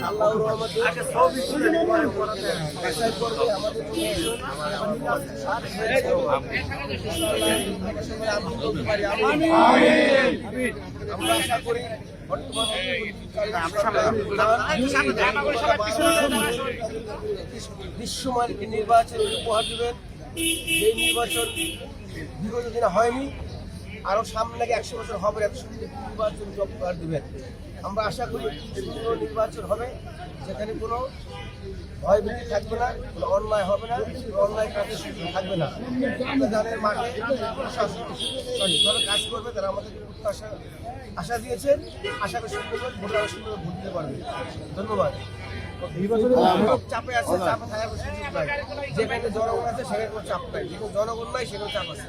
আল্লাহর রহমতে আশাই করবে আমাদের আমরা আশা করি বিশ্বমান একটি নির্বাচন উপহার দেবেন। যে নির্বাচন বিগত দিনে হয়নি, আরো সামনে নাকি 100 বছর হবে, এত সুন্দর নির্বাচন উপহার দেবেন। আমরা আশা করি সুন্দর নির্বাচন হবে, যেখানে কোনো ভয়ভীতি থাকবে না, কোনো অন্যায় হবে না, অন্যায় কাজের সুযোগ থাকবে না। যাদের মাঠে যারা কাজ করবে তারা আমাদেরকে প্রত্যাশা আশা দিয়েছেন। আশা করি সুন্দর ভোটার সুন্দর ভোট দিতে পারবে। ধন্যবাদ। চাপে আছে, চাপে থাকার সুযোগ নাই। যেখানে জনগণ আছে সেখানে কোনো চাপ নাই, যেখানে জনগণ নাই সেখানে চাপ আছে।